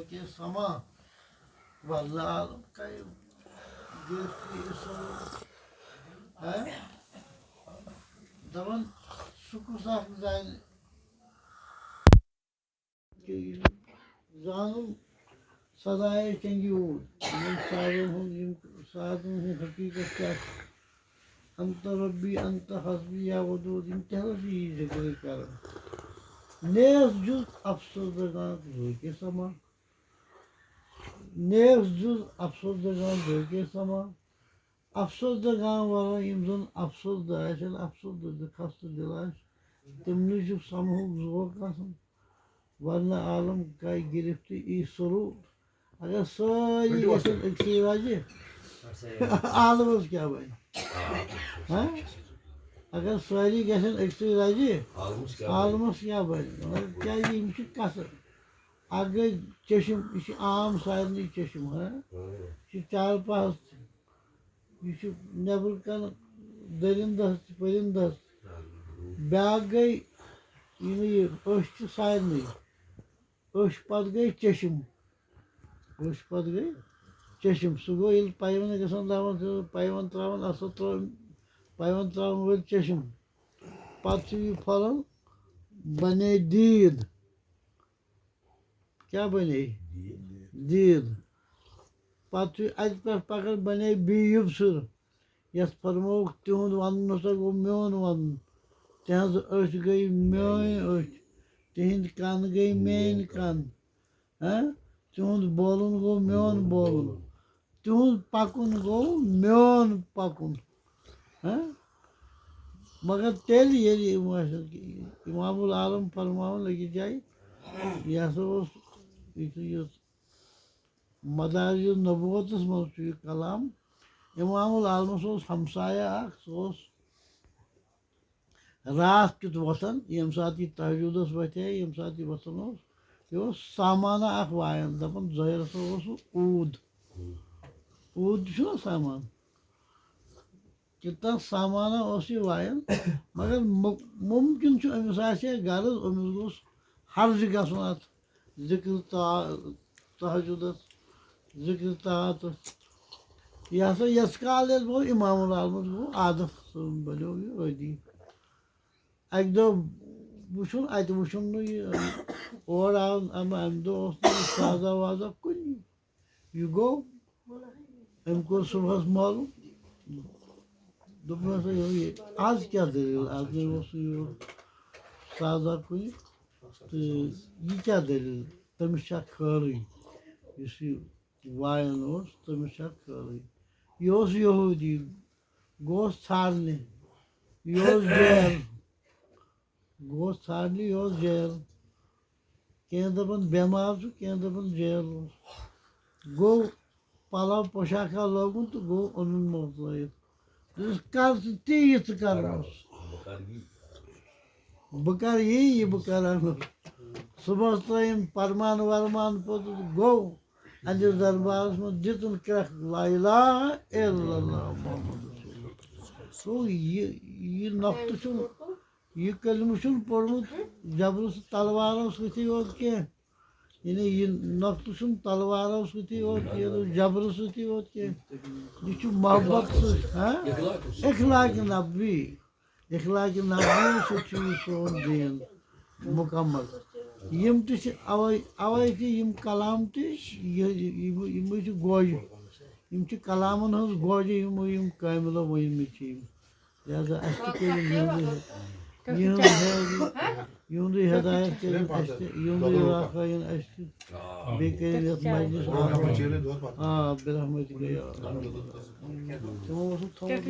کے سما واللہ عالم کا گرفتی ہے دپان سُہ کُس اکھ زانہِ زانُن سدایے چنگیوٗر یِمن سادن ہُنٛد حقیٖقت کیٛاہ چھُ انت ربی انت حسبی یا ودود یِم تہِ ہسا چھِ یی ذِکر کران نیس جُز افسردگان روکے سما نیس جُز افسردگان روکے سما افسردگان ورٲے یِم زن افسردٕ آسن افسردٕ خستہٕ دِل آسہِ تِمنٕے چھُ سمہُک ذوق آسان ورنہ عالم کا گرفت ای سرور اگر سٲری گژھن أکسٕے وجہ عالمس کیٛاہ بنہِ اگر سٲری گژھن أکسٕے وجہ عالمس کیٛاہ بنہِ کیٛازِ یِم چھِ کتھٕ اکھ گٔے چشم یہِ چھُ عام سارنٕے چشم یہِ چھُ چارپاہس تہِ یہِ چھُ نٮ۪برٕ کنہٕ دٔرِندس تہِ پٔرِندس بیٛاکھ گٔے یہِ أچھ چھِ سارنٕے أچھ پتہٕ گٔے چشم أچھ پتہٕ گٔے چشم سُہ گوٚو ییٚلہِ پیوند گژھان دپان پیوند تراوان اصل پیوند تراون وٲلۍ چشم پتہٕ چھُ یہِ پھۄلان بنے دیٖد کیٛاہ بنے دیٖد پتہٕ چھُ اتہِ پٮ۪ٹھ پکان بنے بی یُبصر یتھ فرمووُکھ تِہُنٛد ونُن ہسا گوٚو میون ونُن تِہنٛز أچھ گٔے میٲنۍ أچھ تِہنٛدۍ کن گٔے میٲنۍ کن تِہُنٛد بولُن گوٚو میون بولُن تِہُنٛد پکُن گوٚو میون پکُن مگر تیٚلہِ ییٚلہِ امام العالم فرماوان أکِس جایہِ یہِ ہسا اوس یُس مدارج النبوتس منٛز چھُ یہِ کلام امام العالمس اوس ہمسایہ اکھ سُہ اوس راتھ کیُتھ وۄتھان ییٚمہِ ساتہٕ یہِ تہجُدس وۄتھے ییٚمہِ ساتہٕ یہِ وۄتھان اوس یہِ اوس سامانہ اکھ وایان دپان ظٲہر ہسا اوس اوٗد اوٗد تہِ چھُنہ سامان تیوٗتاہ سامانہ اوس یہِ وایان مگر مُمکِن چھُ أمِس آسہِ ہے غرض أمِس گوٚژھ ہرجہِ گژھُن اتھ ذِکر تہجُدس ذِکر طاعتس یہِ ہسا یژ کال ییٚلہِ گوٚو امام العالمس گوٚو عادت سُہ بنیو یہِ عٲدی اکہِ دۄہ وٕچھُن اتہِ وٕچھُن نہٕ یہِ اورٕ آو امہِ دۄہ اوس نہٕ یہِ سازا وازا کُنی یہِ گوٚو أمۍ کوٚر صُبحس معلوٗم دوٚپُن ہسا یہِ آز کیٛاہ دٔلیٖل آز نَے اوس نہٕ یہِ سازا کُنہِ تہٕ یہِ کیٛاہ دٔلیٖل تٔمِس چھا خٲرٕے یُس یہِ وایان اوس تٔمِس چھا خٲرٕے یہِ اوس یہوٗدی گوٚوُس ژھانڈنہِ یہِ اوس جیل گوٚوُس ژھانڈنہِ یہِ اوس جیل کینٛہہ دپان بٮ۪مار چھُ کینٛہہ دپان جیل اوس گوٚو پلو پوشاکھا لوگُن تہٕ گوٚو اوٚنُن مۄکلٲیِتھ دوٚپُس کر ژٕ تی یہِ ژٕ کرنوس بہٕ کر یی بہٕ کر انُس صُبحس ترٲیِم پرمان ورمان پوٚتُس گوٚو اَتِس دربارس منٛز دِتُن کرٛٮ۪کھ لا الہ الا اللہ محمد رسول اللہ گوٚو یہِ نۄقطہٕ چھُنہٕ یہِ کلمہٕ چھُنہٕ پوٚرمُت جبرٕ تلوارو سۭتی یوت کینٛہہ یعنی یہِ نۄقطہٕ چھُنہٕ تلوارو سۭتی یوت کینٛہہ جبرٕ سۭتی یوت کینٛہہ یہِ چھُ محبت سۭتۍ اخلاقِ نبوی اخلاقِ نبوی سۭتۍ چھُ یہِ سون دیٖن مُکمل یِم تہِ چھِ اَوَے چھِ یِم کلام تہِ یِمٕے چھِ گوجہِ یِم چھِ کلامن ہٕنٛز گوجہِ یِم کٲمِلو ؤنمٕتۍ چھِ یِم لہذا اَسہِ تہِ کٔرِو یِہُنٛدُے ہدایت کٔرِنۍ اَسہِ تہِ یِہُنٛدُے رافٲیِن اَسہِ تہِ بیٚیہِ کٔرِنۍ یَتھ مجلِس برحمتِکَ یا تِمو اوسُکھ تھوٚمُت